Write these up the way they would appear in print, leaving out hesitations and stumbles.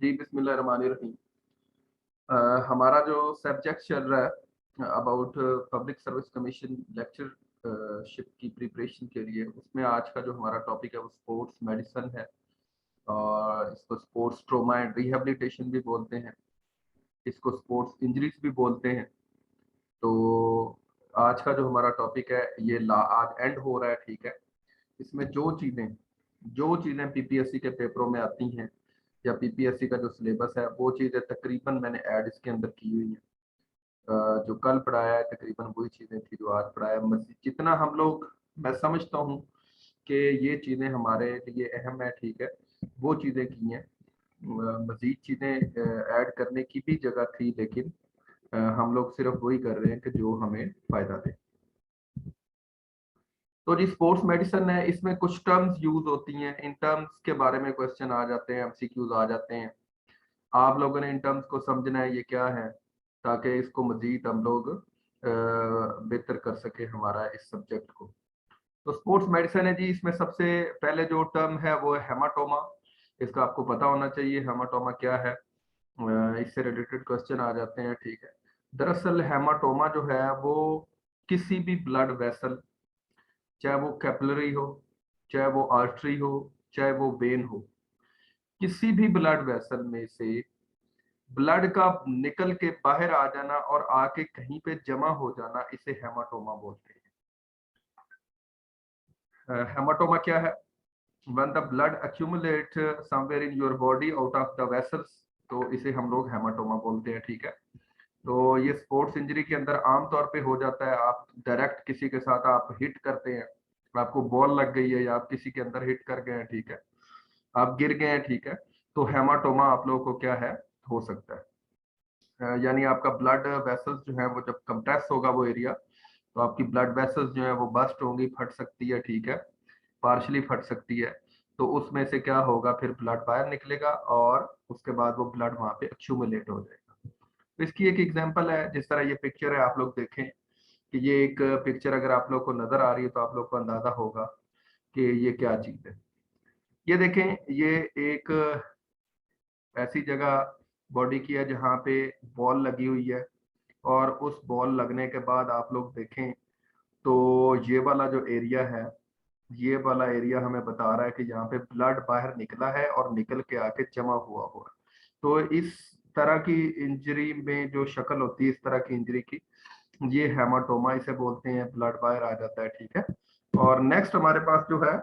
जी, बिस्मिल्लाहिर्रहमानिर्रहीम। हमारा जो सब्जेक्ट चल रहा है about public service commission lecture ship की प्रिपरेशन के लिए, उसमें आज का जो हमारा टॉपिक है वो स्पोर्ट्स मेडिसिन है और इसको स्पोर्ट्स ट्रॉमा एंड रिहैबिलिटेशन भी बोलते हैं, इसको स्पोर्ट्स इंजरीज भी बोलते हैं। तो आज का जो हमारा टॉपिक है ये आज एंड हो रहा है, ठीक है। इसमें जो चीज़ें पीपीएससी के पेपरों में आती हैं या पीपीएससी का जो सिलेबस है वो चीज़ें तकरीबन मैंने ऐड इसके अंदर की हुई हैं। जो कल पढ़ाया है तकरीबन वही चीज़ें थी जो आज पढ़ाया है। मज़ीद जितना हम लोग, मैं समझता हूँ कि ये चीज़ें हमारे लिए अहम है, ठीक है, वो चीज़ें की हैं। मज़ीद चीज़ें ऐड करने की भी जगह थी, लेकिन हम लोग सिर्फ वही कर रहे हैं कि जो हमें फ़ायदा दे। तो जी स्पोर्ट्स मेडिसिन है, इसमें कुछ टर्म्स यूज होती हैं, इन टर्म्स के बारे में क्वेश्चन आ जाते हैं, एमसीक्यूज आ जाते हैं। आप लोगों ने इन टर्म्स को समझना है ये क्या है, ताकि इसको मजीद हम लोग बेहतर कर सके हमारा इस सब्जेक्ट को। तो स्पोर्ट्स मेडिसिन है जी, इसमें सबसे पहले जो टर्म है वो है हेमाटोमा। इसका आपको पता होना चाहिए हेमाटोमा क्या है। इससे रिलेटेड क्वेश्चन आ जाते हैं, ठीक है। दरअसल हेमाटोमा जो है वो किसी भी ब्लड वेसल, चाहे वो कैपिलरी हो, चाहे वो आर्टरी हो, चाहे वो वेन हो, किसी भी ब्लड वेसल में से ब्लड का निकल के बाहर आ जाना और आके कहीं पे जमा हो जाना, इसे हेमाटोमा बोलते हैं। हेमाटोमा क्या है? When the blood accumulate somewhere in your body out of the vessels, तो इसे हम लोग हेमाटोमा बोलते हैं, ठीक है। तो ये स्पोर्ट्स इंजरी के अंदर आम तौर पे हो जाता है। आप डायरेक्ट किसी के साथ आप हिट करते हैं, आपको बॉल लग गई है या आप किसी के अंदर हिट कर गए हैं, ठीक है, आप गिर गए हैं, ठीक है, तो हेमाटोमा आप लोगों को क्या है, हो सकता है। यानी आपका ब्लड वेसल्स जो है वो जब कंप्रेस होगा वो एरिया, तो आपकी ब्लड वेसल्स जो है वो बस्ट होंगी, फट सकती है, ठीक है, पार्शली फट सकती है। तो उसमें से क्या होगा, फिर ब्लड बाहर निकलेगा और उसके बाद वो ब्लड वहां पे एक्यूमुलेट हो जाएगा। तो इसकी एक एग्जांपल है, जिस तरह ये पिक्चर है, आप लोग देखें कि ये एक पिक्चर अगर आप लोग को नजर आ रही है तो आप लोग को अंदाजा होगा कि ये क्या चीज है। ये देखें, ये एक ऐसी जगह बॉडी की है जहाँ पे बॉल लगी हुई है, और उस बॉल लगने के बाद आप लोग देखें तो ये वाला जो एरिया है, ये वाला एरिया हमें बता रहा है कि यहाँ पे ब्लड बाहर निकला है और निकल के आके जमा हुआ। तो इस तरह की इंजरी में जो शक्ल होती है, इस तरह की इंजरी की, ये हेमाटोमा इसे बोलते हैं, ब्लड बाहर आ जाता है, ठीक है। और नेक्स्ट हमारे पास जो है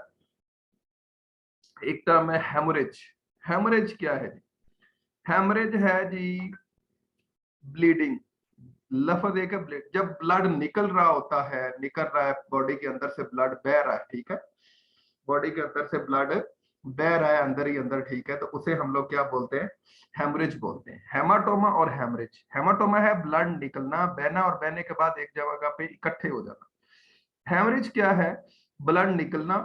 एक टर्म है हेमोरेज। हेमोरेज क्या है जी? हेमरेज है जी ब्लीडिंग। लफ्ज एक है ब्लीड, जब ब्लड निकल रहा होता है, निकल रहा है बॉडी के अंदर से ब्लड बह रहा है, ठीक है, बॉडी के अंदर से ब्लड बह रहा है अंदर ही अंदर, ठीक है, तो उसे हम लोग क्या बोलते हैं, हेमरेज बोलते हैं। हेमाटोमा और हेमरेज, हेमाटोमा है ब्लड निकलना, बहना, और बहने के बाद एक जगह पे इकट्ठे हो जाना। हेमरेज क्या है? ब्लड निकलना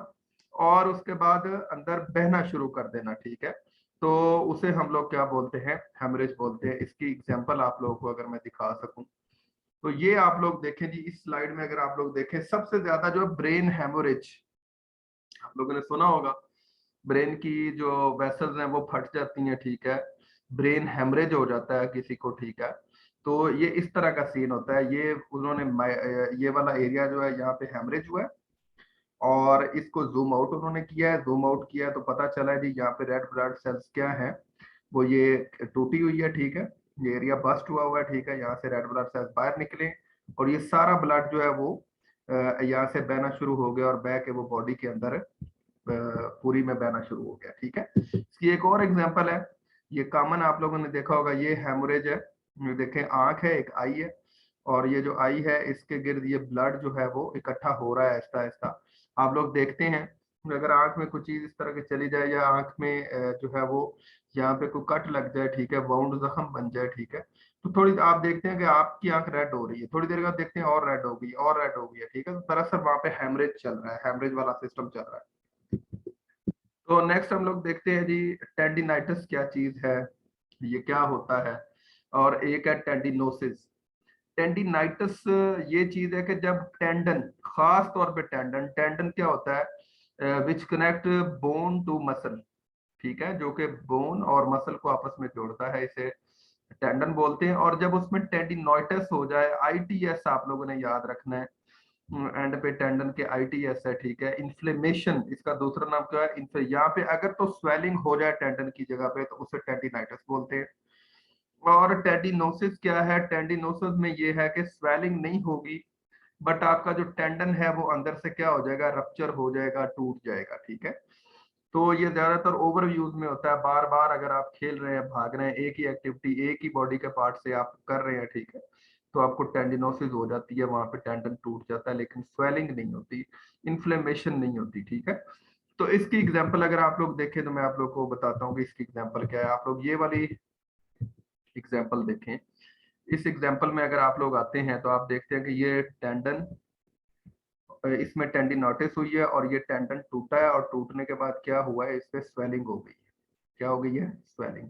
और उसके बाद अंदर बहना शुरू कर देना, ठीक है, तो उसे हम लोग क्या बोलते हैं, हेमरेज बोलते हैं। इसकी एग्जांपल आप लोगों को अगर मैं दिखा सकूं, तो ये आप लोग देखें जी, इस स्लाइड में अगर आप लोग देखें, सबसे ज्यादा जो ब्रेन हेमोरेज, आप लोगों ने सुना होगा, ब्रेन की जो वेसल्स हैं वो फट जाती हैं, ठीक है, ब्रेन हेमरेज हो जाता है किसी को, ठीक है। तो ये इस तरह का सीन होता है। ये उन्होंने ये वाला एरिया जो है यहाँ पे हेमरेज हुआ है, और इसको जूम आउट उन्होंने किया है, जूम आउट किया है तो पता चला है जी यहाँ पे रेड ब्लड सेल्स क्या है, वो ये टूटी हुई है, ठीक है, ये एरिया बस्ट हुआ है, ठीक है, यहाँ से रेड ब्लड सेल्स बाहर निकले और ये सारा ब्लड जो है वो यहाँ से बहना शुरू हो गया और बह के वो बॉडी के अंदर पूरी में बहना शुरू हो गया, ठीक है। इसकी एक और एग्जांपल है, ये कॉमन आप लोगों ने देखा होगा, ये हेमोरेज है। ये देखें, आंख है, एक आई है, और ये जो आई है इसके गिर्द ये ब्लड जो है वो इकट्ठा हो रहा है आहिस्ता आहिस्ता। आप लोग देखते हैं अगर आंख में कुछ चीज इस तरह की चली जाए, या आंख में जो है वो यहाँ पे कोई कट लग जाए, ठीक है, वाउंड जख्म बन जाए, ठीक है, तो थोड़ी आप देखते हैं कि आपकी आंख रेड हो रही है, थोड़ी देर बाद देखते हैं और रेड हो गई, और रेड हो गई है, ठीक है, तो दरअसल वहां पे हेमरेज चल रहा है, हेमरेज वाला सिस्टम चल रहा है। तो नेक्स्ट हम लोग देखते हैं जी, टेंडिनाइटिस क्या चीज है, ये क्या होता है, और एक है टेंडिनोसिस। टेंडिनाइटिस ये चीज है कि जब टेंडन, खास तौर पे टेंडन, टेंडन क्या होता है, which connect bone to muscle, ठीक है, जो कि बोन और मसल को आपस में जोड़ता है, इसे टेंडन बोलते हैं। और जब उसमें टेंडिनोइटिस हो जाए, आईटीएस आप लोगों ने याद रखना है, एंड पे टेंडन के आईटीएस है, ठीक है। इन्फ्लेमेशन इसका दूसरा नाम क्या है, यहाँ पे अगर तो स्वेलिंग हो जाए टेंडन की जगह पे तो उसे टेंडिनाइटिस बोलते हैं। और टेंडिनोसिस क्या है, टेंडिनोसिस में ये है कि स्वेलिंग नहीं होगी, बट आपका जो टेंडन है वो अंदर से क्या हो जाएगा, रप्चर हो जाएगा, टूट जाएगा, ठीक है। तो ये ज्यादातर ओवर यूज में होता है, बार बार अगर आप खेल रहे हैं, भाग रहे हैं, एक ही एक्टिविटी एक ही बॉडी के पार्ट से आप कर रहे हैं, ठीक है, तो आपको टेंडिनोसिस हो जाती है, वहां पे टेंडन टूट जाता है, लेकिन स्वेलिंग नहीं होती, इन्फ्लेमेशन नहीं होती, ठीक है। तो इसकी एग्जांपल अगर आप लोग देखें तो मैं आप लोग को बताता हूँ कि इसकी एग्जांपल क्या है। आप लोग ये वाली एग्जांपल देखें। इस एग्जांपल में अगर आप लोग आते हैं तो आप देखते हैं कि ये टेंडन, इसमें टेंडिनोटिस हुई है और ये टेंडन टूटा है, और टूटने के बाद क्या हुआ है, इस पे स्वेलिंग हो गई है। क्या हो गई है, स्वेलिंग।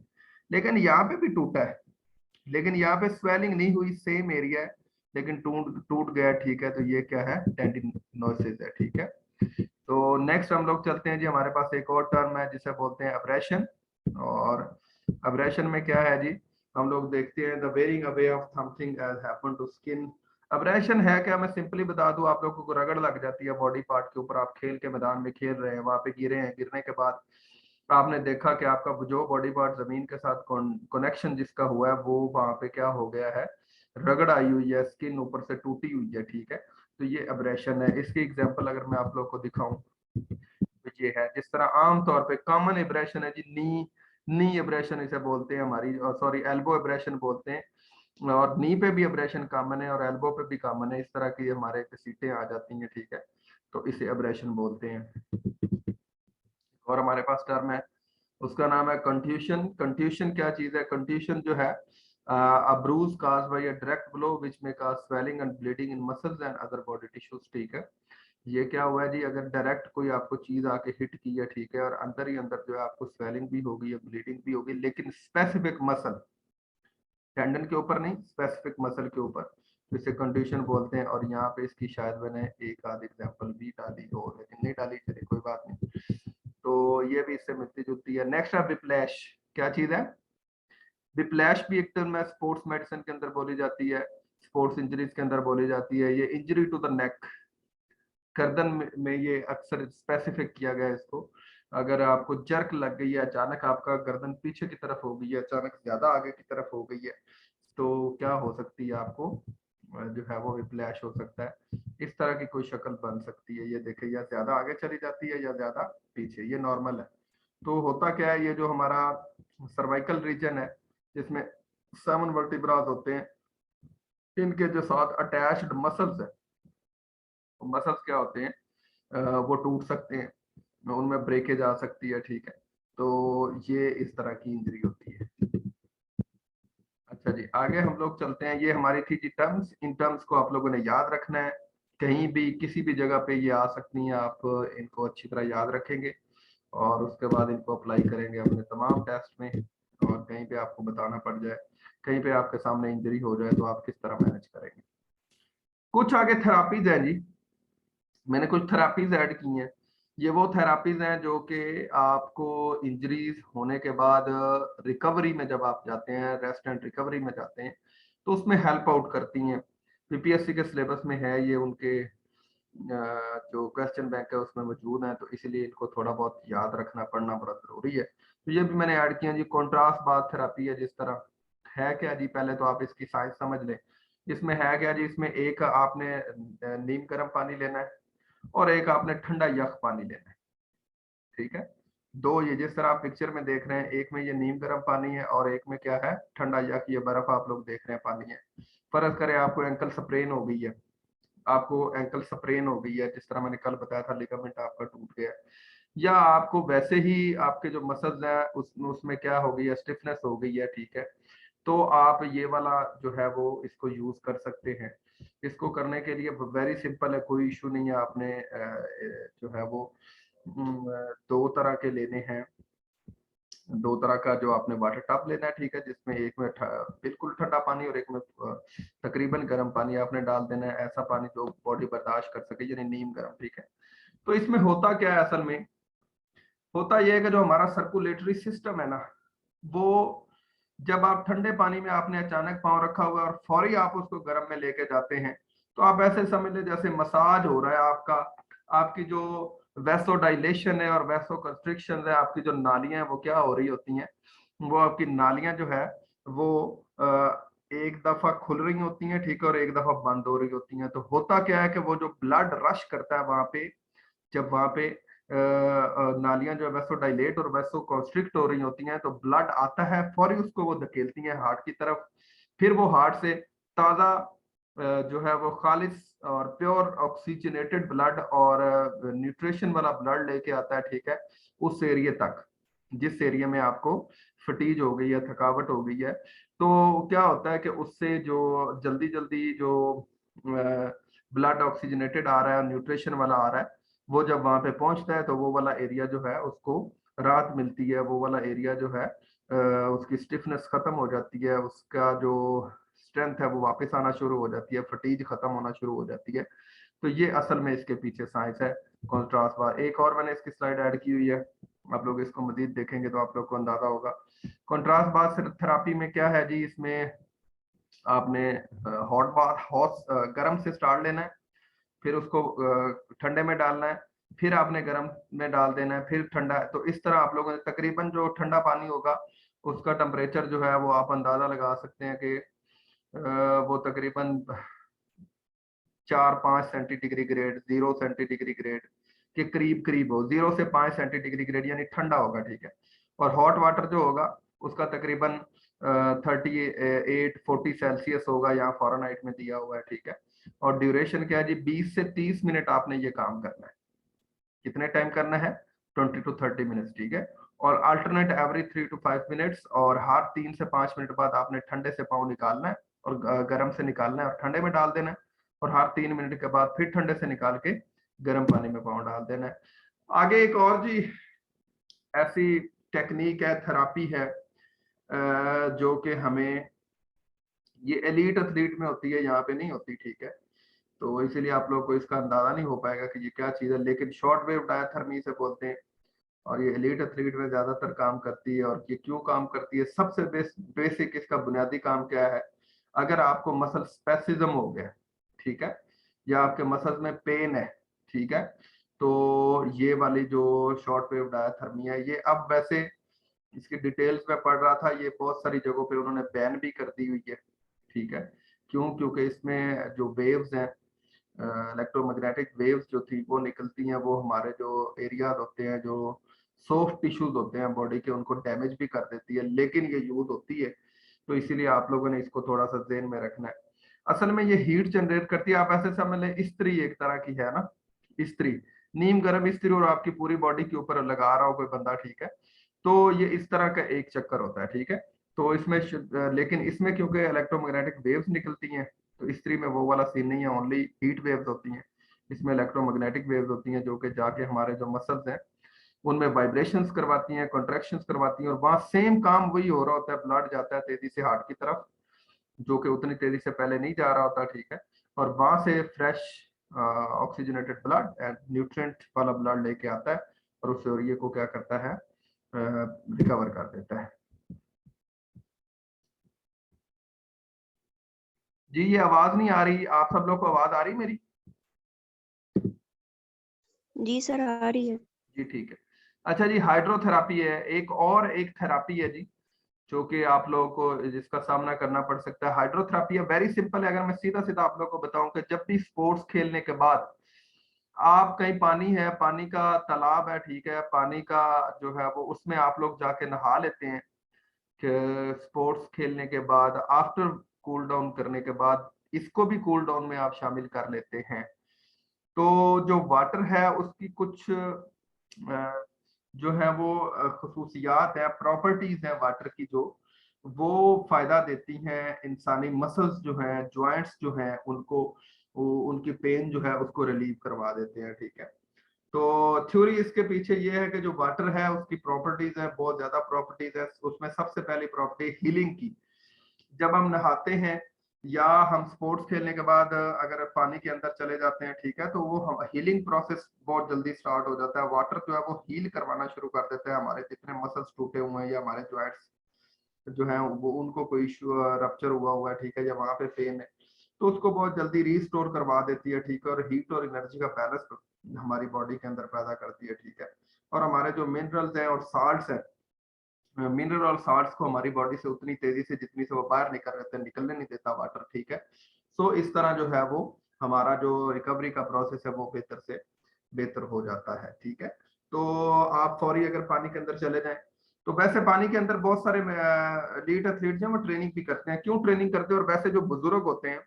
लेकिन यहाँ पे भी टूटा है, लेकिन यहाँ पे स्वेलिंग नहीं हुई, सेम एरिया है, लेकिन टूट टूट गया, ठीक है। तो ये क्या है, टेंडिनोसिस है, ठीक है। तो नेक्स्ट हम लोग चलते हैं जी, हमारे पास एक और टर्म है जिसे बोलते हैं अब्रेशन। और अब्रेशन में क्या है जी, हम लोग देखते हैं the wearing away of something as happen to skin. Abrasion है क्या, मैं सिंपली बता दूं, आप लोगों को रगड़ लग जाती है बॉडी पार्ट के ऊपर, आप खेल के मैदान में खेल रहे हैं, वहां पे गिरे हैं, गिरने के बाद आपने देखा कि आपका जो बॉडी पार्ट जमीन के साथ कनेक्शन जिसका हुआ है वो वहां पे क्या हो गया है, रगड़ आई हुई है, स्किन ऊपर से टूटी हुई है, ठीक है। तो ये अब्रेशन है। इसकी एग्जांपल अगर मैं आप लोग को दिखाऊं तो ये है, जिस तरह आमतौर पे कॉमन एब्रेशन है जी, नी एब्रेशन इसे बोलते हैं, हमारी सॉरी एल्बो एब्रेशन बोलते हैं, और नी पे भी एब्रेशन कॉमन है और एल्बो पे भी कॉमन है, इस तरह की हमारे सीटें आ जाती हैं, ठीक है। तो इसे एब्रेशन बोलते हैं। और हमारे पास टर्म है, उसका नाम है कंट्यूशन। कंट्यूशन क्या चीज है, कंट्यूशन जो है a bruise caused by a direct blow which may cause swelling and bleeding in muscles and other body tissues, ठीक है। ये क्या हुआ है जी, अगर डायरेक्ट कोई आपको चीज आके हिट की है, ठीक है, और अंदर ही अंदर जो है आपको स्वेलिंग भी होगी या ब्लीडिंग भी होगी, लेकिन स्पेसिफिक मसल, टेंडन के ऊपर नहीं, स्पेसिफिक मसल के ऊपर, तो इसे कंट्यूशन बोलते हैं। और यहाँ पे इसकी शायद मैंने एक आध एग्जांपल भी डाली हो, लेकिन नहीं डाली, चलिए कोई बात नहीं। तो ये भी इससे मिलती जुलती है। नेक्स्ट है विप्लैश। क्या चीज है, विप्लैश भी एक टर्म है, स्पोर्ट्स मेडिसिन के अंदर बोली जाती है, स्पोर्ट्स इंजरीज के अंदर बोली जाती है। ये इंजरी टू द नेक, गर्दन में ये अक्सर स्पेसिफिक किया गया है इसको। अगर आपको जर्क लग गई है, अचानक आपका गर्दन पीछे की तरफ हो गई है, अचानक ज्यादा आगे की तरफ हो गई है, तो क्या हो सकती है, आपको जो है वो विप्लैश हो सकता है। इस तरह की कोई शक्ल बन सकती है, ये देखिए, या ज्यादा आगे चली जाती है या ज्यादा पीछे, ये नॉर्मल है। तो होता क्या है, ये जो हमारा सर्वाइकल रीजन है, जिसमें 7 वर्टिब्रास होते हैं, इनके जो साथ अटैच्ड मसल्स है, मसल्स क्या होते हैं, वो टूट सकते हैं, उनमें ब्रेकेज आ सकती है, ठीक है। तो ये इस तरह की इंजरी होती है। अच्छा जी, आगे हम लोग चलते हैं। ये हमारी थी जी टर्म्स। इन टर्म्स को आप लोगों ने याद रखना है, कहीं भी किसी भी जगह पे ये आ सकती हैं, आप इनको अच्छी तरह याद रखेंगे और उसके बाद इनको अप्लाई करेंगे अपने तमाम टेस्ट में। और कहीं पे आपको बताना पड़ जाए, कहीं पे आपके सामने इंजरी हो जाए, तो आप किस तरह मैनेज करेंगे। कुछ आगे थेरापीज है जी, मैंने कुछ थेरापीज ऐड की हैं। ये वो थेरापीज हैं जो कि आपको इंजरीज होने के बाद रिकवरी में जब आप जाते हैं, रेस्ट एंड रिकवरी में जाते हैं, तो उसमें हेल्प आउट करती हैं। पीपीएससी के सिलेबस में है ये, उनके जो क्वेश्चन बैंक है उसमें मौजूद है, तो इसलिए इनको थोड़ा बहुत याद रखना पढ़ना बड़ा जरूरी है। तो ये भी मैंने ऐड किया जी। कॉन्ट्रास्ट बाथ थेरापी है, जिस तरह है क्या जी, पहले तो आप इसकी साइंस समझ लें। इसमें है क्या जी, इसमें एक आपने नीम गर्म पानी लेना है और एक आपने ठंडा यख पानी लेना है, ठीक है। दो, ये जिस तरह आप पिक्चर में देख रहे हैं, एक में ये नीम गर्म पानी है और एक में क्या है, ठंडा यख, ये बर्फ आप लोग देख रहे हैं पानी है। फर्ज करें आपको एंकल स्प्रेन हो गई है, आपको एंकल स्प्रेन हो गई है, जिस तरह मैंने कल बताया था, लिगामेंट आपका टूट गया है, या आपको वैसे ही आपके जो मसल्स हैं उसमें क्या हो गई है, स्टिफनेस हो गई है, ठीक है। तो आप ये वाला जो है वो इसको यूज कर सकते हैं। इसको करने के लिए वेरी सिंपल है, कोई इशू नहीं है। आपने जो है वो दो तरह के लेने हैं, दो तरह का जो आपने वाटर टब लेना है, ठीक है, जिसमें एक में बिल्कुल ठंडा पानी और एक में तकरीबन गर्म पानी आपने डाल देना है, ऐसा पानी जो बॉडी बर्दाश्त कर सके, यानी नीम गर्म, ठीक है। तो इसमें होता क्या है असल में, होता यह है कि जो हमारा सर्कुलेटरी सिस्टम है ना, वो जब आप ठंडे पानी में आपने अचानक पाँव रखा हुआ है और फौरी आप उसको गर्म में लेके जाते हैं, तो आप ऐसे समझ लें जैसे मसाज हो रहा है आपका। आपकी जो वैसोडाइलेशन है और वैसो कंस्ट्रिक्शन है, आपकी जो नालियां हैं वो क्या हो रही होती हैं, वो आपकी नालियां जो है वो एक दफा खुल रही होती हैं, ठीक है, और एक दफा बंद हो रही होती हैं। तो होता क्या है कि वो जो ब्लड रश करता है वहां पे, जब वहां पे नालियां जो वैसो डायलेट और वैसो कॉन्स्ट्रिक्ट हो रही होती हैं, तो ब्लड आता है, फौरी उसको वो धकेलती हैं हार्ट की तरफ। फिर वो हार्ट से ताजा जो है वो खालिस और प्योर ऑक्सीजनेटेड ब्लड और न्यूट्रिशन वाला ब्लड लेके आता है, ठीक है, उस एरिया तक जिस एरिया में आपको फटीज हो गई है, थकावट हो गई है। तो क्या होता है कि उससे जो जल्दी जल्दी जो ब्लड ऑक्सीजनेटेड आ रहा है और न्यूट्रिशन वाला आ रहा है, वो जब वहां पे पहुंचता है तो वो वाला एरिया जो है उसको राहत मिलती है, वो वाला एरिया जो है उसकी स्टिफनेस खत्म हो जाती है, उसका जो स्ट्रेंथ है वो वापस आना शुरू हो जाती है, फटीज खत्म होना शुरू हो जाती है। तो ये असल में इसके पीछे साइंस है कॉन्ट्रास्ट बार। एक और मैंने इसकी स्लाइड ऐड की हुई है, आप लोग इसको मजीद देखेंगे तो आप लोग को अंदाजा होगा। कॉन्ट्रास्ट बार थेरापी में क्या है जी, इसमें आपने हॉट बाथ हॉट गर्म से स्टार्ट लेना है, फिर उसको ठंडे में डालना है, फिर आपने गर्म में डाल देना है, फिर ठंडा है। तो इस तरह आप लोगों ने तकरीबन जो ठंडा पानी होगा उसका टेम्परेचर जो है वो आप अंदाजा लगा सकते हैं कि वो तकरीबन 4-5 सेंटीडिग्री ग्रेड, 0 सेंटीडिग्री ग्रेड के करीब करीब हो, 0 से 5 सेंटीडिग्री ग्रेड यानी ठंडा होगा, ठीक है। और हॉट वाटर जो होगा उसका तकरीबन 38-40 सेल्सियस होगा, यहाँ फॉरेनहाइट में दिया हुआ है, ठीक है। और ड्यूरेशन क्या है जी, 20 से 30 मिनट आपने ये काम करना है। कितने टाइम करना है? 20 to 30 मिनट्स, ठीक है। और अल्टरनेट एवरी 3 to 5 मिनट्स, और हर 3 से 5 मिनट बाद आपने ठंडे से पाँव निकालना है और गर्म से निकालना है और ठंडे में डाल देना है, और हर 3 मिनट के बाद फिर ठंडे से निकाल के गर्म पानी में पाँव डाल देना है। आगे एक और जी ऐसी टेक्निक है, थेरापी है जो कि हमें ये एलीट एथलीट में होती है, यहाँ पे नहीं होती, ठीक है। तो इसीलिए आप लोग को इसका अंदाजा नहीं हो पाएगा कि ये क्या चीज है, लेकिन शॉर्ट वेव डायथर्मी से बोलते हैं, और ये एलीट एथलीट में ज्यादातर काम करती है। और ये क्यों काम करती है? सबसे बेसिक इसका बुनियादी काम क्या है, अगर आपको मसल स्पेसिज्म हो गया, ठीक है, या आपके मसल्स में पेन है, ठीक है, तो ये वाली जो शॉर्ट वेव डायथर्मी है, ये अब वैसे इसकी डिटेल्स में पढ़ रहा था, ये बहुत सारी जगहों पे उन्होंने बैन भी कर दी हुई है, ठीक है। क्यों? क्योंकि इसमें जो वेव्स हैं, इलेक्ट्रोमैग्नेटिक वेव्स जो थी वो निकलती हैं, वो हमारे जो एरियाज होते हैं, जो सॉफ्ट टिश्यूज होते हैं बॉडी के, उनको डैमेज भी कर देती है, लेकिन ये यूज होती है। तो इसीलिए आप लोगों ने इसको थोड़ा सा ज़हन में रखना है। असल में ये हीट जनरेट करती है, आप ऐसे समझ लें इस्त्री एक तरह की है ना, इस्त्री, नीम गर्म इस्त्री, और आपकी पूरी बॉडी के ऊपर लगा रहा हो कोई बंदा, ठीक है। तो ये इस तरह का एक चक्कर होता है, ठीक है। तो इसमें लेकिन इसमें क्योंकि इलेक्ट्रोमैग्नेटिक वेव्स निकलती हैं, तो इस्त्री में वो वाला सीन नहीं है, ओनली हीट वेव्स होती हैं। इसमें इलेक्ट्रोमैग्नेटिक वेव्स होती हैं जो कि जाके हमारे जो मसल्स हैं उनमें वाइब्रेशंस करवाती हैं, कॉन्ट्रैक्शंस करवाती हैं, और वहां सेम काम वही हो रहा होता है, ब्लड जाता है तेजी से हार्ट की तरफ, जो कि उतनी तेजी से पहले नहीं जा रहा होता, ठीक है। और वहां से fresh oxygenated blood and nutrient वाला ब्लड लेके आता है, और उस एरिया को क्या करता है, रिकवर कर देता है। जी ये आवाज नहीं आ रही, आप सब लोग को आवाज आ रही मेरी? जी सर आ रही है। जी ठीक है। अच्छा जी, हाइड्रोथेरापी है एक, और एक थेरापी है जी जो कि आप लोगों को जिसका सामना करना पड़ सकता है। हाइड्रोथेरापी है वेरी सिंपल है। अगर मैं सीधा सीधा आप लोगों को बताऊं कि जब भी स्पोर्ट्स खेलने के बाद आप कहीं पानी है, पानी का तालाब है, ठीक है, पानी का जो है वो उसमें आप लोग जाके नहा लेते हैं कि स्पोर्ट्स खेलने के बाद, आफ्टर कूल डाउन करने के बाद, इसको भी कूल डाउन में आप शामिल कर लेते हैं। तो जो वाटर है उसकी कुछ जो है वो खसूसियात है, प्रॉपर्टीज है वाटर की, जो वो फायदा देती हैं इंसानी मसल्स जो हैं, जॉइंट्स जो हैं, उनको उनकी पेन जो है उसको रिलीव करवा देते हैं, ठीक है। तो थ्योरी इसके पीछे ये है कि जो वाटर है उसकी प्रॉपर्टीज है, बहुत ज्यादा प्रॉपर्टीज है। उसमें सबसे पहली प्रॉपर्टी हीलिंग की। जब हम नहाते हैं या हम स्पोर्ट्स खेलने के बाद अगर पानी के अंदर चले जाते हैं, ठीक है, तो वो हम हीलिंग प्रोसेस बहुत जल्दी स्टार्ट हो जाता है। वाटर जो है वो हील करवाना शुरू कर देता है हमारे जितने मसल्स टूटे हुए हैं या हमारे जॉइंट्स जो है वो उनको कोई इशू रप्चर हुआ है, ठीक है, या वहां पे पेन है, तो उसको बहुत जल्दी रीस्टोर करवा देती है, ठीक है, और हीट और एनर्जी का बैलेंस हमारी बॉडी के अंदर पैदा करती है, ठीक है। और हमारे जो मिनरल्स हैं और साल्ट्स हैं, मिनरल और साल्ट्स को हमारी बॉडी से उतनी तेजी से जितनी से वो बाहर निकल रहे थे निकलने नहीं देता वाटर, ठीक है। सो इस तरह जो है वो हमारा जो रिकवरी का प्रोसेस है वो बेहतर से बेहतर हो जाता है, ठीक है। तो आप फौरी अगर पानी के अंदर चले जाएं, तो वैसे पानी के अंदर बहुत सारे एलीट एथलीट्स हैं वो ट्रेनिंग भी करते हैं। क्यों ट्रेनिंग करते हैं? और वैसे जो बुजुर्ग होते हैं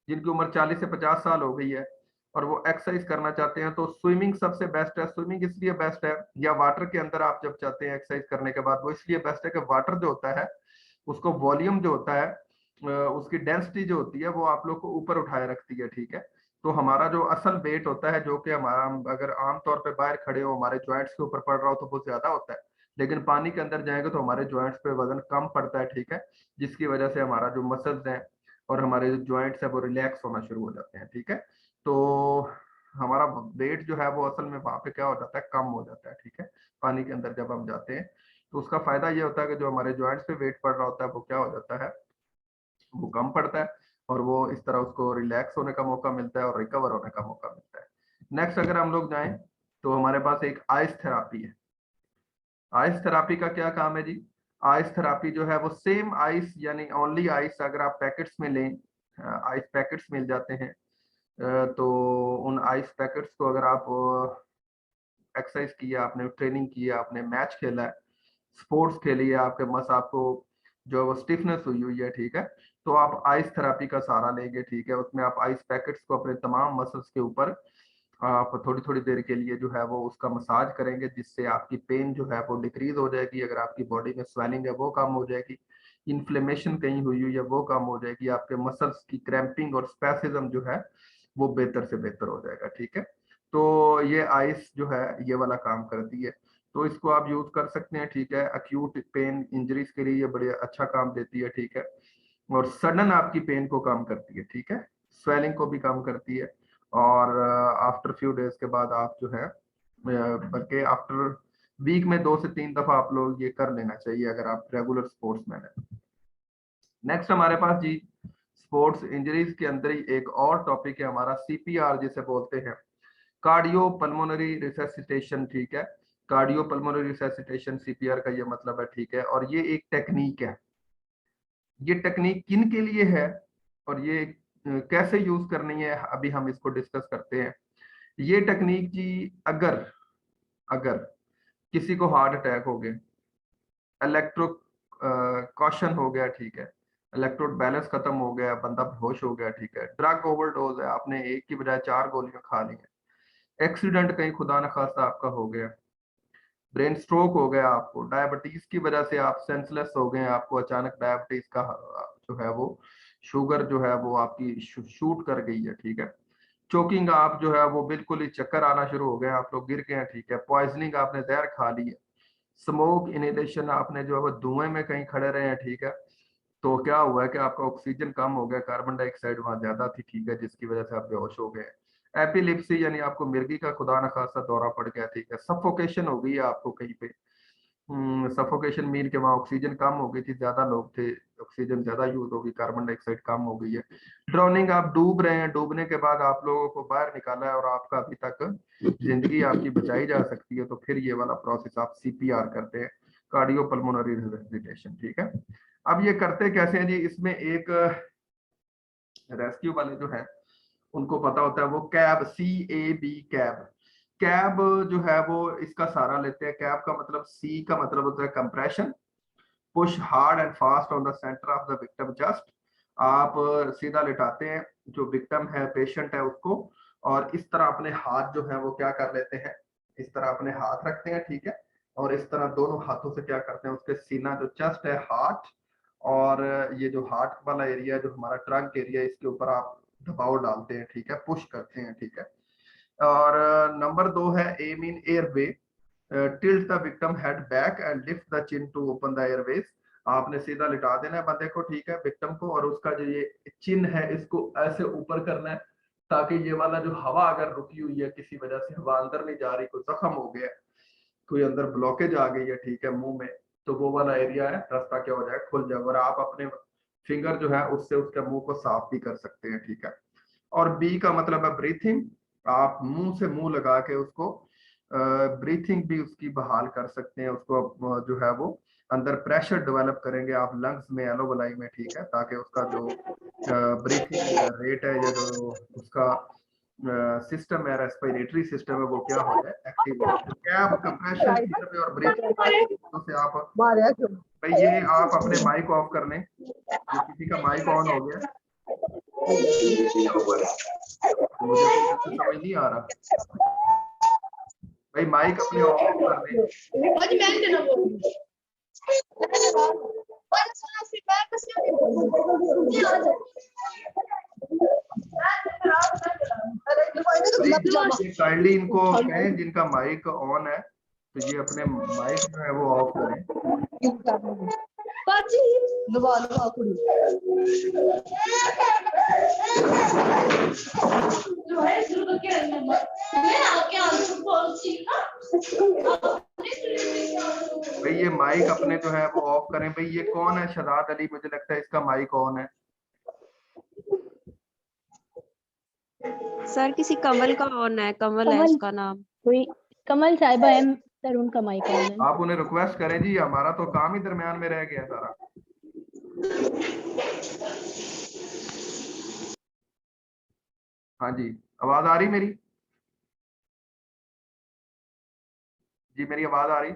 जिनकी उम्र 40 से 50 साल हो गई है और वो एक्सरसाइज करना चाहते हैं, तो स्विमिंग सबसे बेस्ट है। स्विमिंग इसलिए बेस्ट है, या वाटर के अंदर आप जब चाहते हैं एक्सरसाइज करने के बाद, वो इसलिए बेस्ट है कि वाटर जो होता है उसको वॉल्यूम जो होता है उसकी डेंसिटी जो होती है वो आप लोग को ऊपर उठाए रखती है, ठीक है। तो हमारा जो असल वेट होता है, जो कि हमारा अगर आमतौर पे बाहर खड़े हो हमारे जॉइंट्स के ऊपर पड़ रहा हो तो वो ज्यादा होता है, लेकिन पानी के अंदर जाएंगे तो हमारे जॉइंट्स पे वजन कम पड़ता है, ठीक है, जिसकी वजह से हमारा जो मसल्स हैं और हमारे जो जॉइंट्स है वो रिलैक्स होना शुरू हो जाते हैं, ठीक है। तो हमारा वेट जो है वो असल में वहां पे क्या हो जाता है, कम हो जाता है, ठीक है, पानी के अंदर जब हम जाते हैं। तो उसका फायदा ये होता है कि जो हमारे जॉइंट्स पे वेट पड़ रहा होता है वो क्या हो जाता है, वो कम पड़ता है, और वो इस तरह उसको रिलैक्स होने का मौका मिलता है और रिकवर होने का मौका मिलता है। नेक्स्ट अगर हम लोग जाएं तो हमारे पास एक आइस थेरापी है। आइस थेरापी का क्या काम है जी? आइस थेरापी जो है वो सेम आइस, यानी ओनली आइस अगर आप पैकेट्स में लें, आइस पैकेट्स मिल जाते हैं, तो उन आइस पैकेट्स को अगर आप एक्सरसाइज किया आपने, ट्रेनिंग किया आपने, मैच खेला है, स्पोर्ट्स खेली है, आपके मस आपको जो है वो स्टिफनेस हुई हुई है, ठीक है, तो आप आइस थेरापी का सहारा लेंगे, ठीक है। उसमें आप आइस पैकेट्स को अपने तमाम मसल्स के ऊपर आप थोड़ी थोड़ी देर के लिए जो है वो उसका मसाज करेंगे, जिससे आपकी पेन जो है वो डिक्रीज हो जाएगी। अगर आपकी बॉडी में स्वेलिंग है वो कम हो जाएगी, इन्फ्लेमेशन कहीं हुई हुई है वो कम हो जाएगी, आपके मसल्स की क्रैम्पिंग और स्पेसिज्म जो है वो बेहतर से बेहतर हो जाएगा, ठीक है। तो ये आइस जो है ये वाला काम करती है, तो इसको आप यूज कर सकते हैं, ठीक है। अक्यूट पेन इंजरीज के लिए ये बड़े अच्छा काम देती है, ठीक है, और सडन आपकी पेन को कम करती है, ठीक है, स्वेलिंग को भी कम करती है। और आफ्टर फ्यू डेज के बाद आप जो है बल्कि आफ्टर वीक में 2 से 3 दफा आप लोग ये कर लेना चाहिए अगर आप रेगुलर स्पोर्ट्समैन है। नेक्स्ट हमारे पास जी स्पोर्ट्स इंजरीज के अंदर ही एक और टॉपिक है हमारा सीपीआर जिसे बोलते हैं, कार्डियो पल्मोनरी रिसेसिटेशन, ठीक है। कार्डियो पल्मोनरी रिसेसिटेशन सीपीआर का ये मतलब है, ठीक है, और ये एक टेक्निक है। ये टेक्निक किन के लिए है और ये कैसे यूज करनी है, अभी हम इसको डिस्कस करते हैं। ये टेक्निक जी अगर अगर किसी को हार्ट अटैक हो गया, इलेक्ट्रो कॉशन हो गया, ठीक है, इलेक्ट्रोड बैलेंस खत्म हो गया, बंदा बेहोश हो गया, ठीक है, ड्रग ओवरडोज है, आपने एक की बजाय 4 गोलियां खा ली हैं, एक्सीडेंट कहीं खुदा न खास्ता आपका हो गया, ब्रेन स्ट्रोक हो गया, आपको डायबिटीज की वजह से आप सेंसलेस हो गए, आपको अचानक डायबिटीज का जो है वो शुगर जो है वो आपकी शूट कर गई है, ठीक है, चोकिंग आप जो है वो बिल्कुल ही चक्कर आना शुरू हो गए, आप लोग गिर गए हैं, ठीक है, पॉइजनिंग आपने जहर खा ली है, स्मोक इनहेलेशन आपने जो है वो धुएं में कहीं खड़े रहे हैं, ठीक है, तो क्या हुआ है कि आपका ऑक्सीजन कम हो गया, कार्बन डाइऑक्साइड वहां ज्यादा थी, ठीक है, जिसकी वजह से आप बेहोश हो गए। एपिलिप्सी यानी आपको मिर्गी का खुदा न खासा दौरा पड़ गया, ठीक है, सफोकेशन हो गई है आपको कहीं पे, सफोकेशन मीन के वहाँ ऑक्सीजन कम हो गई थी, ज्यादा लोग थे, ऑक्सीजन ज्यादा यूज होगी, कार्बन डाइऑक्साइड कम हो गई है। ड्रोनिंग आप डूब रहे हैं, डूबने के बाद आप लोगों को बाहर निकाला है और आपका अभी तक जिंदगी आपकी बचाई जा सकती है, तो फिर ये वाला प्रोसेस आप सीपीआर करते हैं, कार्डियो पल्मोनरी रिससिटेशन, ठीक है। अब ये करते कैसे हैं जी? इसमें एक रेस्क्यू वाले जो है उनको पता होता है, वो कैब, CAB कैब, कैब जो है वो इसका सहारा लेते हैं। कैब का मतलब, सी का मतलब होता है compression, push hard and fast on the centre of the victim just, आप सीधा लिटाते हैं जो विक्टिम है, पेशेंट है उसको, और इस तरह अपने हाथ जो है वो क्या कर लेते हैं, इस तरह अपने हाथ रखते हैं, ठीक है, और इस तरह दोनों हाथों से क्या करते हैं, उसके सीना जो चेस्ट है, हार्ट, और ये जो हार्ट वाला एरिया जो हमारा ट्रंक एरिया, इसके ऊपर आप दबाव डालते हैं, ठीक है, पुश करते हैं, ठीक है। और नंबर 2 है M in airway, tilt the victim head back and lift the chin to open the airways, आपने सीधा लिटा देना है बंदे को, ठीक है, विक्टिम को, और उसका जो ये चिन्ह है इसको ऐसे ऊपर करना है ताकि ये वाला जो हवा अगर रुकी हुई है किसी वजह से, हवा अंदर नहीं जा रही, कोई जख्म हो गया, कोई अंदर ब्लॉकेज आ गई है, ठीक है, मुंह में, तो वो वाला एरिया है, रास्ता क्या हो जाए, खुल जाए, और आप अपने फिंगर जो है उससे उसके मुंह को साफ भी कर सकते हैं, ठीक है। और बी का मतलब है ब्रीथिंग, आप मुंह से मुंह लगा के उसको ब्रीथिंग भी उसकी बहाल कर सकते हैं, उसको जो है वो अंदर प्रेशर डेवलप करेंगे आप लंग्स में, एलोवेलाई में, ठीक है, ताकि उसका जो ब्रीथिंग रेट है या जो उसका सिस्टम है, रेस्पिरेटरी सिस्टम है, वो क्या हो जाए, एक्टिव हो जाए। कैप कंप्रेशन थेरेपी और ब्रीथिंग से आप भाई, ये आप अपने माइक ऑफ कर लें, जो किसी का माइक ऑन हो गया मुझे तो समझ नहीं आ रहा भाई, माइक अपने ऑफ कर लें। काइंडली इनको कहें जिनका माइक ऑन है तो ये अपने माइक जो है वो ऑफ करें। भाई ये माइक अपने जो है वो ऑफ करें। भाई ये कौन है? शहजाद अली, मुझे लगता है इसका माइक ऑन है। सर किसी कमल का ऑन है, कमल है उसका नाम। कोई कमल साहिबा है सर, उनका माइक ऑन है। आप उन्हें रिक्वेस्ट करें जी, हमारा तो काम ही दरमियान में रह गया सारा। हाँ जी, आवाज आ रही मेरी? जी मेरी आवाज आ रही?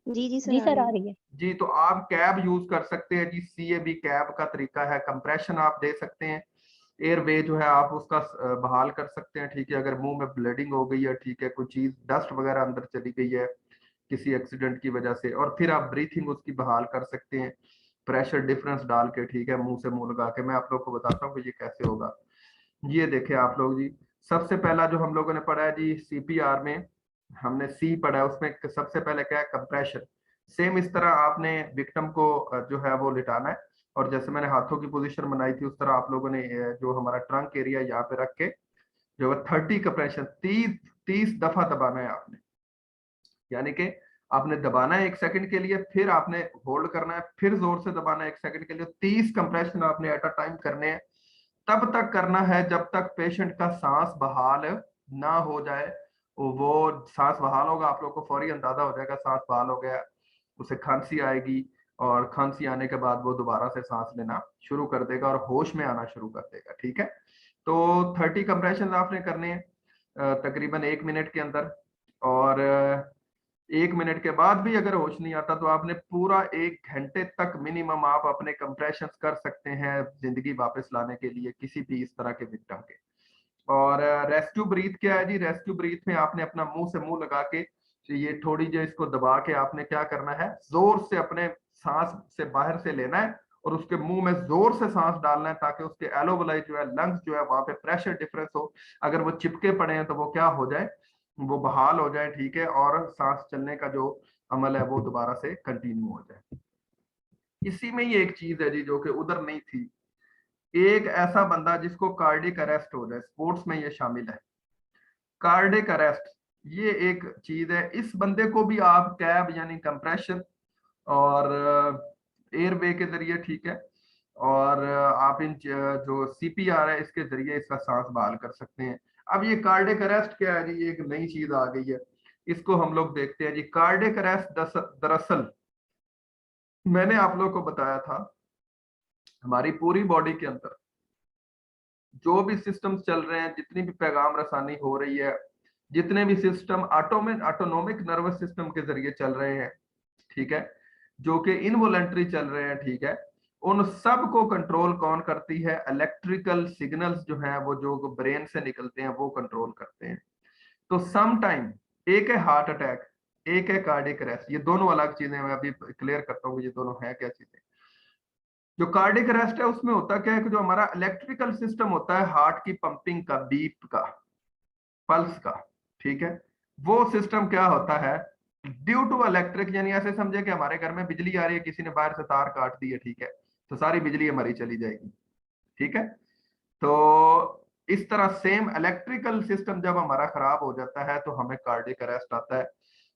जी जी सर, जी सर आ रही है। जी, तो आप कैब यूज कर सकते हैं जी, CAB कैब का तरीका है। कंप्रेशन आप दे सकते हैं, एयरवे जो है आप उसका बहाल कर सकते हैं, ठीक है, अगर मुंह में ब्लीडिंग हो गई है, ठीक है, कोई चीज डस्ट वगैरह अंदर चली गई है किसी एक्सीडेंट की वजह से, और फिर आप ब्रीथिंग उसकी बहाल कर सकते हैं प्रेशर डिफरेंस डाल के, ठीक है, मुंह से मुंह लगा के। मैं आप लोग को बताता हूँ कि ये कैसे होगा। ये देखे आप लोग जी, सबसे पहला जो हम लोगों ने पढ़ा है जी CPR में, हमने सी पढ़ा है, उसमें सबसे पहले क्या है, कंप्रेशन। सेम इस तरह आपने विक्टिम को जो है वो लिटाना है, और जैसे मैंने हाथों की पोजीशन बनाई थी उस तरह आप लोगों ने जो हमारा ट्रंक एरिया यहाँ पे रख के जो है 30 कंप्रेशन 30 दफा दबाना है आपने, यानी कि आपने दबाना है 1 सेकंड के लिए, फिर आपने होल्ड करना है, फिर जोर से दबाना है 1 सेकंड के लिए। 30 कंप्रेशन आपने एट अ टाइम करने हैं। तब तक करना है जब तक पेशेंट का सांस बहाल ना हो जाए। वो सांस बहाल होगा, आप लोग को फौरी अंदाजा हो जाएगा सांस बहाल हो गया, उसे खांसी आएगी, और खांसी आने के बाद वो दोबारा से सांस लेना शुरू कर देगा और होश में आना शुरू कर देगा, ठीक है। तो 30 कंप्रेशन आपने करने हैं तकरीबन 1 मिनट के अंदर, और 1 मिनट के बाद भी अगर होश नहीं आता तो आपने पूरा 1 घंटे तक मिनिमम आप अपने कंप्रेशन कर सकते हैं जिंदगी वापस लाने के लिए किसी भी इस तरह के विक्टिम के। और रेस्क्यू ब्रीथ क्या है जी? रेस्क्यू ब्रीथ में आपने अपना मुंह से मुंह लगा के ये थोड़ी जो इसको दबा के आपने क्या करना है, जोर से अपने सांस से बाहर से लेना है और उसके मुंह में जोर से सांस डालना है ताकि उसके एलोवेलाई जो है, लंग्स जो है, वहां पे प्रेशर डिफरेंस हो। अगर वो चिपके पड़े हैं तो वो क्या हो जाए, वो बहाल हो जाए, ठीक है, और सांस चलने का जो अमल है वो दोबारा से कंटिन्यू हो जाए। इसी में ही एक चीज है जी जो कि उधर नहीं थी, एक ऐसा बंदा जिसको कार्डिक अरेस्ट हो जाए, स्पोर्ट्स में ये शामिल है। कार्डिक अरेस्ट ये एक चीज है, इस बंदे को भी आप कैब यानी कंप्रेशन और एयरवे के जरिए, ठीक है, और आप इन जो CPR है इसके जरिए इसका सांस बहाल कर सकते हैं। अब ये कार्डिक अरेस्ट क्या है जी? एक नई चीज आ गई है, इसको हम लोग देखते हैं जी। कार्डिक अरेस्ट दरअसल मैंने आप लोग को बताया था, हमारी पूरी बॉडी के अंदर जो भी सिस्टम्स चल रहे हैं, जितनी भी पैगाम रसानी हो रही है, जितने भी सिस्टम ऑटोनोमिक नर्वस सिस्टम के जरिए चल रहे हैं, ठीक है, जो कि इनवॉलंटरी चल रहे हैं, ठीक है, उन सब को कंट्रोल कौन करती है? इलेक्ट्रिकल सिग्नल्स जो हैं वो जो ब्रेन से निकलते हैं वो कंट्रोल करते हैं। तो सम टाइम एक है हार्ट अटैक, एक है कार्डिक अरेस्ट, ये दोनों अलग चीजें, मैं अभी क्लियर करता हूँ ये दोनों है क्या चीजें। जो कार्डिक अरेस्ट है उसमें होता क्या है कि जो हमारा इलेक्ट्रिकल सिस्टम होता है, हार्ट की पंपिंग का, बीप का, पल्स का, ठीक है, वो सिस्टम क्या होता है, ड्यू टू इलेक्ट्रिक, यानी ऐसे समझे कि हमारे घर में बिजली आ रही है, किसी ने बाहर से तार काट दी है, ठीक है, तो सारी बिजली हमारी चली जाएगी, ठीक है। तो इस तरह सेम इलेक्ट्रिकल सिस्टम जब हमारा खराब हो जाता है तो हमें कार्डियक अरेस्ट आता है,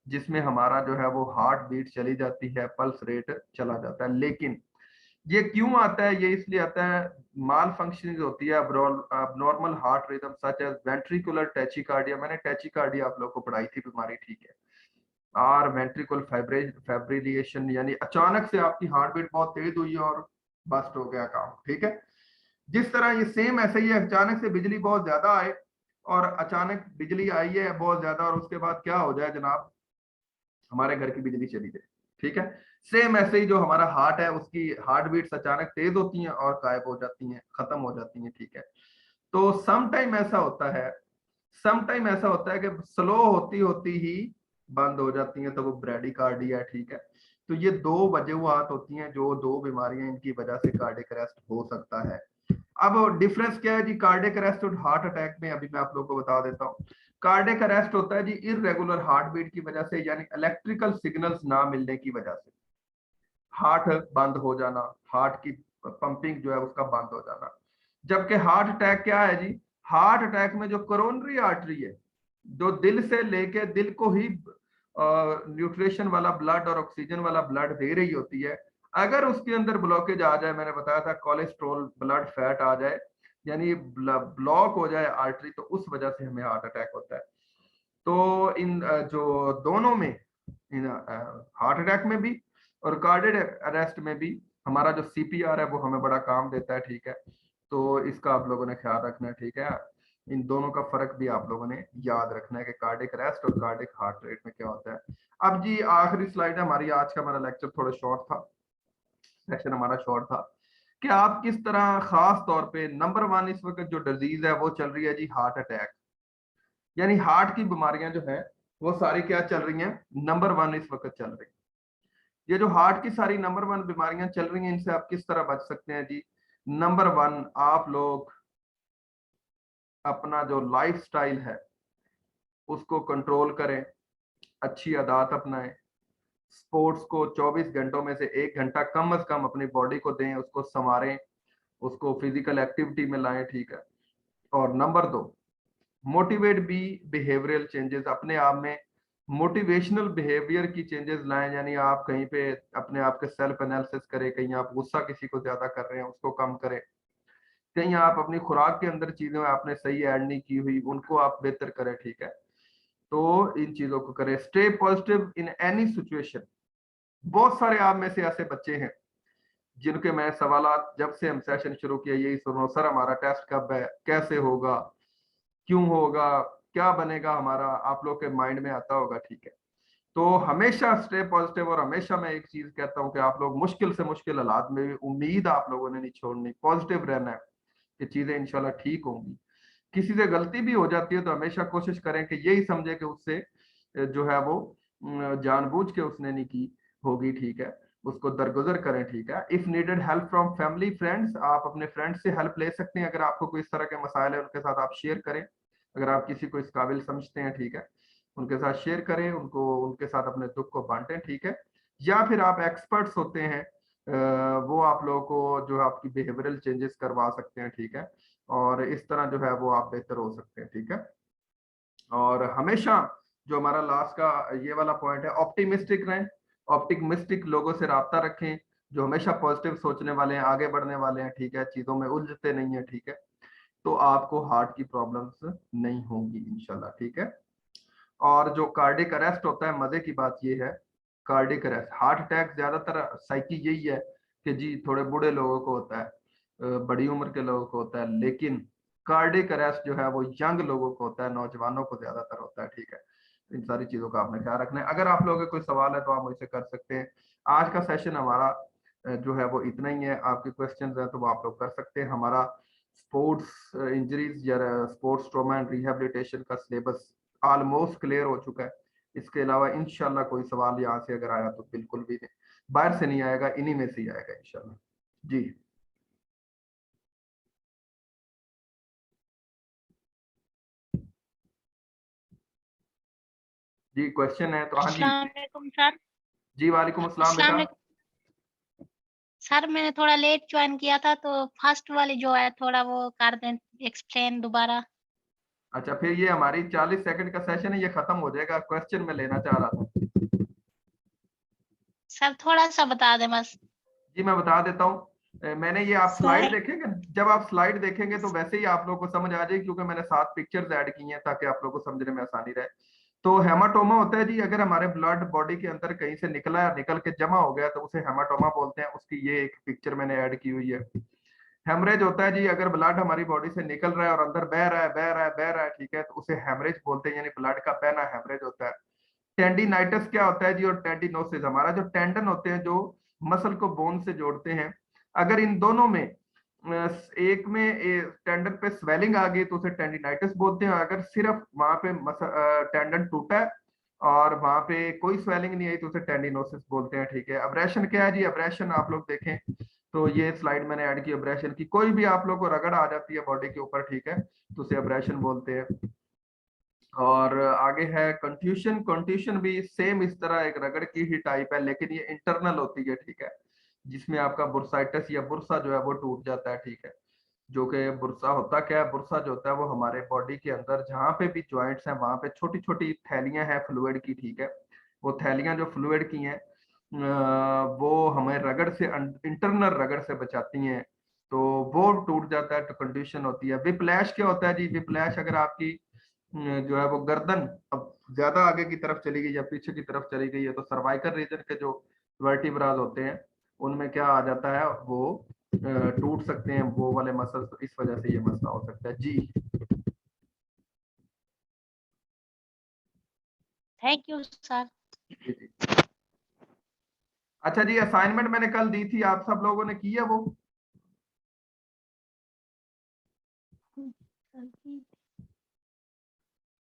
जिसमें हमारा जो है वो हार्ट बीट चली जाती है, पल्स रेट चला जाता है। लेकिन ये क्यों आता है? ये इसलिए आता है, माल फंक्शनिंग होती है, abnormal heart rhythm such as ventricular tachycardia, मैंने टैचिकार्डिया आप लोगों को पढ़ाई थी बीमारी, ठीक है, और वेंट्रिकल फाइब्रिलिएशन, यानी अचानक से आपकी हार्ट बीट बहुत तेज हुई और बस्ट हो गया काम, ठीक है। जिस तरह ये सेम ऐसे ही है, अचानक से बिजली बहुत ज्यादा आए और अचानक बिजली आई है बहुत ज्यादा और उसके बाद क्या हो जाए जनाब, हमारे घर की बिजली चली जाए, ठीक है। सेम ऐसे ही जो हमारा हार्ट है उसकी हार्ट बीट्स अचानक तेज होती हैं और गायब हो जाती हैं, खत्म हो जाती हैं, ठीक है। तो सम टाइम ऐसा होता है, सम टाइम ऐसा होता है कि स्लो होती होती ही बंद हो जाती हैं, तो वो ब्रेडिकार्डिया है, ठीक है। तो ये दो वजूहात होती हैं, जो दो बीमारियां, इनकी वजह से कार्डियक अरेस्ट हो सकता है। अब डिफरेंस क्या है जी कार्डियक अरेस्ट और हार्ट अटैक में? अभी मैं आप लोगों को बता देता हूँ। कार्डियक अरेस्ट होता है जी इररेगुलर हार्ट बीट की वजह से, यानी इलेक्ट्रिकल सिग्नल्स ना मिलने की वजह से, हार्ट बंद हो जाना, हार्ट की पंपिंग जो है उसका बंद हो जाना। जबकि हार्ट अटैक क्या है जी? हार्ट अटैक में जो कोरोनरी आर्टरी है, जो दिल से लेके दिल को ही न्यूट्रिशन वाला ब्लड और ऑक्सीजन वाला ब्लड दे रही होती है, अगर उसके अंदर ब्लॉकेज आ जाए, मैंने बताया था कोलेस्ट्रॉल ब्लड फैट आ जाए, यानी ब्लॉक हो जाए आर्टरी, तो उस वजह से हमें हार्ट अटैक होता है। तो इन जो दोनों में, इन हार्ट अटैक में भी और कार्डियक अरेस्ट में भी, हमारा जो सीपीआर है वो हमें बड़ा काम देता है, ठीक है। तो इसका आप लोगों ने ख्याल रखना है, ठीक है। इन दोनों का फर्क भी आप लोगों ने याद रखना है कि कार्डियक अरेस्ट और कार्डियक हार्ट रेट में क्या होता है। अब जी आखिरी स्लाइड है हमारी, आज का हमारा लेक्चर थोड़ा शॉर्ट था, सेशन हमारा शॉर्ट था, कि आप किस तरह, खास तौर पे नंबर वन इस वक्त जो डिजीज है वो चल रही है जी हार्ट अटैक, यानी हार्ट की बीमारियां जो है वो सारी क्या चल रही हैं, नंबर वन इस वक्त चल रही है। ये जो हार्ट की सारी नंबर वन बीमारियां चल रही हैं, इनसे आप किस तरह बच सकते हैं जी? नंबर वन, आप लोग अपना जो लाइफ स्टाइल है उसको कंट्रोल करें, अच्छी आदत अपनाएं, स्पोर्ट्स को 24 घंटों में से 1 घंटा कम से कम अपनी बॉडी को दें, उसको संवारें, उसको फिजिकल एक्टिविटी में लाएं, ठीक है। और नंबर दो, मोटिवेट बी बिहेवियरल चेंजेस, अपने आप में मोटिवेशनल बिहेवियर की चेंजेस लाएं, यानी आप कहीं पे अपने आप के सेल्फ एनालिसिस करें, कहीं आप गुस्सा किसी को ज्यादा कर रहे हैं उसको कम करें, कहीं आप अपनी खुराक के अंदर चीजें आपने सही ऐड नहीं की हुई उनको आप बेहतर करें, ठीक है। तो इन चीजों को करें। Stay positive in any situation. बहुत सारे आप में से ऐसे बच्चे हैं जिनके मैं सवालात जब से हम सेशन शुरू किया यही सुन रहा हूं, सर हमारा टेस्ट कब है, कैसे होगा, क्यों होगा, क्या बनेगा हमारा, आप लोग के माइंड में आता होगा, ठीक है। तो हमेशा स्टे पॉजिटिव, और हमेशा मैं एक चीज कहता हूं कि आप लोग मुश्किल से मुश्किल हालात में भी उम्मीद आप लोगों ने नहीं छोड़नी, पॉजिटिव रहना है कि चीजें इंशाल्लाह ठीक होंगी। किसी से गलती भी हो जाती है तो हमेशा कोशिश करें कि यही समझे कि उससे जो है वो जानबूझ के उसने नहीं की होगी, ठीक है, उसको दरगुजर करें, ठीक है। If needed help from family friends, आप अपने फ्रेंड्स से हेल्प ले सकते हैं, अगर आपको कोई इस तरह के मसाइल है उनके साथ आप शेयर करें, अगर आप किसी को इस काबिल समझते हैं, ठीक है, उनके साथ शेयर करें, उनको उनके साथ अपने दुख को बांटें, ठीक है। या फिर आप एक्सपर्ट्स होते हैं, वो आप लोगों को जो है आपकी बिहेवियरल चेंजेस करवा सकते हैं, ठीक है, और इस तरह जो है वो आप बेहतर हो सकते हैं, ठीक है। और हमेशा जो हमारा लास्ट का ये वाला पॉइंट है, ऑप्टिमिस्टिक रहें, ऑप्टिमिस्टिक लोगों से राब्ता रखें, जो हमेशा पॉजिटिव सोचने वाले हैं, आगे बढ़ने वाले हैं, ठीक है, चीजों में उलझते नहीं है, ठीक है। तो आपको हार्ट की प्रॉब्लम्स नहीं होंगी इंशाल्लाह, ठीक है। और जो कार्डिक अरेस्ट होता है, मजे की बात ये है, कार्डिक अरेस्ट, हार्ट अटैक ज्यादातर साइकी यही है कि जी थोड़े बूढ़े लोगों को होता है, बड़ी उम्र के लोगों को होता है, लेकिन कार्डिक अरेस्ट जो है वो यंग लोगों को होता है, नौजवानों को ज्यादातर होता है, ठीक है। इन सारी चीजों का आपने ख्याल रखना है। अगर आप लोगों के कोई सवाल है तो आप मुझसे कर सकते हैं। आज का सेशन हमारा जो है वो इतना ही है, आपके क्वेश्चन है तो वो आप लोग कर सकते हैं। हमारा स्पोर्ट्स इंजरीज या स्पोर्ट्स ट्रॉमा एंड रिहेबिलिटेशन का सिलेबस ऑलमोस्ट क्लियर हो चुका है। इसके अलावा इंशाल्लाह कोई सवाल यहाँ से अगर आया तो बिल्कुल भी नहीं, बाहर से नहीं आएगा, इन्हीं में से ही आएगा इंशाल्लाह जी। जी क्वेश्चन है तो हाँ जी। अस्सलाम वालेकुम सर। जी वालेकुम अस्सलाम अस्सलाम बेटा। वालेकुम सर, मैंने थोड़ा लेट ज्वाइन किया था तो फर्स्ट वाली जो है थोड़ा वो कर दें एक्सप्लेन दोबारा। अच्छा फिर ये हमारी 40 सेकंड का सेशन है, ये खत्म हो जाएगा। क्वेश्चन मैं लेना चाह रहा था। सर थोड़ा सा बता दें बस। जी मैं बता देता हूँ। मैंने ये आप स्लाइड सर देखेंगे, जब आप स्लाइड देखेंगे तो वैसे ही आप लोगों को समझ आ जाएगी, क्योंकि मैंने 7 पिक्चर्स ऐड की हैं ताकि आप लोगों को समझने में आसानी रहे। तो हेमाटोमा होता है जी, अगर हमारे ब्लड बॉडी के अंदर कहीं से निकला या निकल के जमा हो गया तो उसे हेमाटोमा बोलते हैं। उसकी ये एक पिक्चर मैंने ऐड की हुई है। हेमरेज होता है जी, अगर ब्लड हमारी बॉडी से निकल रहा है और अंदर बह रहा है बह रहा है बह रहा है, ठीक है, तो उसे हेमरेज बोलते हैं, यानी ब्लड का बहना हेमरेज होता है। टेंडिनाइटिस क्या होता है जी, और टेंडिनोसिस, हमारा जो टेंडन होते हैं जो मसल को बोन से जोड़ते हैं, अगर इन दोनों में एक में टेंडन पे स्वेलिंग आ गई तो उसे टेंडिनाइटिस बोलते हैं। अगर सिर्फ वहां पे टेंडन टूटा है और वहां पे कोई स्वेलिंग नहीं आई तो उसे टेंडिनोसिस बोलते हैं, ठीक है। अब्रेशन क्या है जी, अब्रेशन आप लोग देखें तो ये स्लाइड मैंने ऐड की अब्रेशन की, कोई भी आप लोग को रगड़ आ जाती है बॉडी के ऊपर, ठीक है, तो उसे अब्रेशन बोलते हैं। और आगे है कंट्यूशन। कंट्यूशन भी सेम इस तरह एक रगड़ की ही टाइप है, लेकिन ये इंटरनल होती है, ठीक है, जिसमें आपका बुर्साइटिस या बुरसा जो है वो टूट जाता है, ठीक है। जो कि बुरसा होता क्या है, बुरसा जो होता है वो हमारे बॉडी के अंदर जहाँ पे भी जॉइंट्स हैं वहां पे छोटी छोटी थैलियां हैं फ्लूइड की, ठीक है। वो थैलियां जो फ्लूइड की हैं वो हमें रगड़ से, इंटरनल रगड़ से बचाती हैं, तो वो टूट जाता है तो कंडीशन होती है। विप्लैश क्या होता है जी, विप्लैश अगर आपकी जो है वो गर्दन अब ज्यादा आगे की तरफ चली गई या पीछे की तरफ चली गई है तो सर्वाइकल रीजन के जो वर्टिब्राज होते हैं उनमें क्या आ जाता है, वो टूट सकते हैं वो वाले मसल्स, तो इस वजह से ये मसला हो सकता है जी। Thank you sir. जी जी। अच्छा जी, असाइनमेंट मैंने कल दी थी, आप सब लोगों ने की है वो?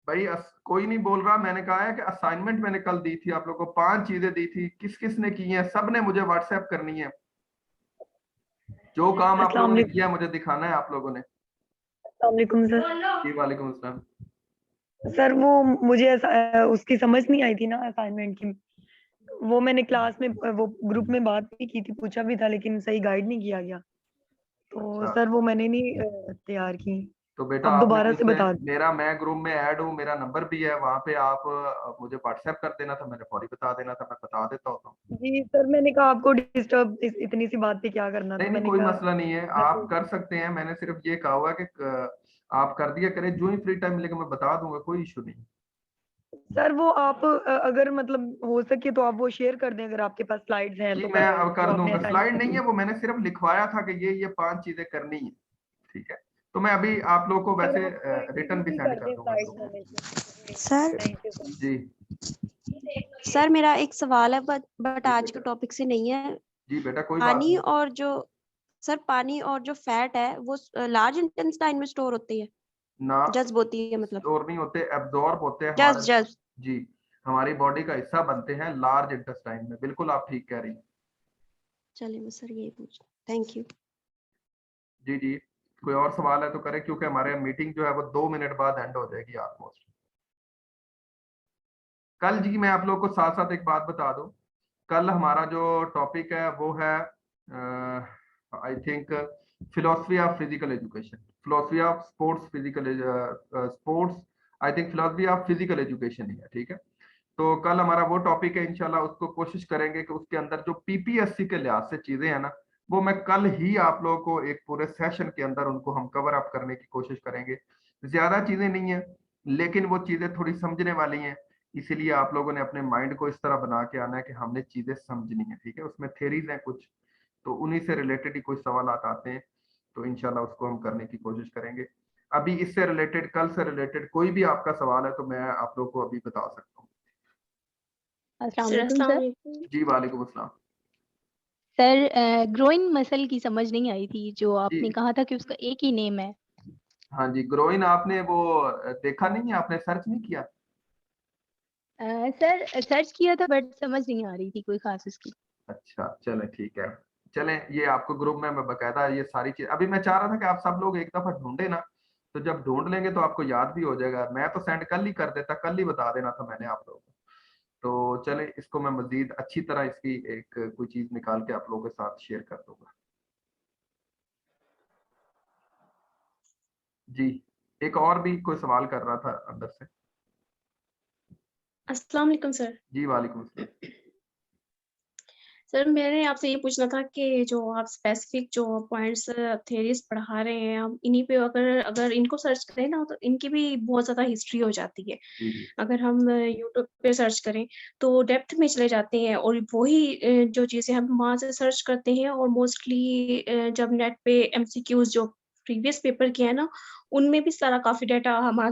भाई कोई नहीं बोल रहा। मैंने कहा है कि असाइनमेंट मैंने कल दी थी आप लोगों को, 5 चीजें दी थी, किस किस ने की हैं? सब ने मुझे व्हाट्सएप करनी है। जो काम आप अस्सलाम लोगों ने वालेकुम। किया मुझे दिखाना है आप लोगों ने। अस्सलाम वालेकुम सर। जी वालेकुम अस्सलाम। सर वो मुझे उसकी समझ नहीं आई थी ना असाइनमेंट की। वो मैंने क्लास में वो ग्रुप में बात भी की थी, पूछा भी था, लेकिन सही गाइड नहीं किया गया। तो अच्छा सर वो मैंने नहीं तैयार की। तो बेटा अब आपने दोबारा से मुझसे, बता दी। मेरा, मैं ग्रुप में ऐड हूँ, मेरा नंबर भी है वहां पे, आप मुझे व्हाट्सएप कर देना था, मैंने फौरी बता देना था, मैं बता देता होता हूँ। जी सर, मैंने कहा आपको डिस्टर्ब इतनी सी बात पे क्या करना, नहीं तो नहीं मैंने कोई कहा मसला नहीं है, मैं आप तो। कर सकते हैं। मैंने सिर्फ ये कहा हुआ है कि आप कर दिया करें, जो ही फ्री टाइम मिलेगा मैं बता दूंगा, कोई इशू नहीं। सर वो आप अगर मतलब हो सके तो आप वो शेयर कर दें, अगर आपके पास स्लाइड्स हैं जी तो मैं मैं अब जो कर आपने दूंगा, स्लाइड असाइनमेंट नहीं है दी। वो, मैंने सिर्फ लिखवाया था कि ये 5 चीजें करनी है, ठीक है। तो मैं अभी आप लोगों को सर वैसे आप रिटर्न भी इजी सेंड कर कर दें दूंगा स्लाइड्स ग्रुप वाले में। से। Sir thank you sir. जी सर मेरा एक सवाल है बट जी आज के बेटा। टॉपिक से नहीं है। जी बेटा कोई बात पानी नहीं। और जो सर पानी और जो फैट है वो लार्ज इंटेस्टाइन में स्टोर होती है, ना, जज्ब होती है मतलब। स्टोर नहीं होते, एब्जॉर्ब होते हैं हमारे। जज्ब जज्ब। जी, हमारी बॉडी का हिस्सा बनते हैं लार्ज इंटेस्टाइन में, बिल्कुल आप ठीक कह रही हैं। चलिए मैं सर यही पूछ, थैंक यू। जी जी, कोई और सवाल है तो करें, क्योंकि हमारे मीटिंग जो है वो 2 मिनट बाद एंड हो जाएगी ऑलमोस्ट। कल जी मैं आप लोगों को साथ साथ एक बात बता दूं, कल हमारा जो टॉपिक है वो है I think philosophy of physical education, philosophy of sports physical sports, I think philosophy of physical education ही है, ठीक है। तो कल हमारा वो टॉपिक है, इंशाल्लाह उसको कोशिश करेंगे कि उसके अंदर जो पीपीएससी के लिहाज से चीजें हैं ना, वो मैं कल ही आप लोगों को एक पूरे सेशन के अंदर उनको हम कवर अप करने की कोशिश करेंगे। ज्यादा चीजें नहीं है, लेकिन वो चीजें थोड़ी समझने वाली हैं, इसीलिए आप लोगों ने अपने माइंड को इस तरह बना के आना है कि हमने चीजें समझनी है, ठीक है। उसमें थेरीज हैं कुछ, तो उन्हीं से रिलेटेड ही कुछ सवाल आते हैं, तो इंशाल्लाह उसको हम करने की कोशिश करेंगे। अभी इससे रिलेटेड, कल से रिलेटेड कोई भी आपका सवाल है तो मैं आप लोग को अभी बता सकता हूँ। अस्सलाम सर वालेकुम अस्सलाम सर। वालेकुम। जी वालेकुम अस्सलाम। सर ग्रोइन मसल की समझ नहीं आई थी, जो जी आपने कहा था कि उसका एक ही नेम है। हाँ जी, ग्रोइन आपने वो देखा नहीं है, आपने सर्च नहीं किया? सर सर्च किया था बट समझ नहीं आ रही थी कोई खास उसकी। अच्छा चलें ठीक है, चलें ये आपको ग्रुप में मैं बकायदा ये सारी चीज, अभी मैं चाह रहा था कि आप सब लोग एक दफा ढूंढे ना, तो जब ढूंढ लेंगे तो आपको याद भी हो जाएगा। मैं तो सेंड कल ही कर देता, कल ही बता देना था मैंने आप लोगों को। तो चले इसको मैं मजीद अच्छी तरह इसकी एक कोई चीज निकाल के आप लोगों के साथ शेयर कर दूंगा। जी, एक और भी कोई सवाल कर रहा था अंदर से। अस्सलाम वालेकुम सर। जी वालेकुम अस्सलाम। सर मैंने आपसे ये पूछना था कि जो आप स्पेसिफिक जो पॉइंट्स थ्योरीज पढ़ा रहे हैं, हम इन्हीं पे अगर अगर इनको सर्च करें ना, तो इनकी भी बहुत ज़्यादा हिस्ट्री हो जाती है। जी जी अगर हम यूट्यूब पे सर्च करें, तो डेप्थ में चले जाते हैं और वही जो चीज़ें हम वहाँ से सर्च करते हैं और मोस्टली जब नेट पे एमसीक्यूज़ जो प्रीवियस पेपर के हैं ना, उनमें भी सारा काफ़ी डाटा हमारा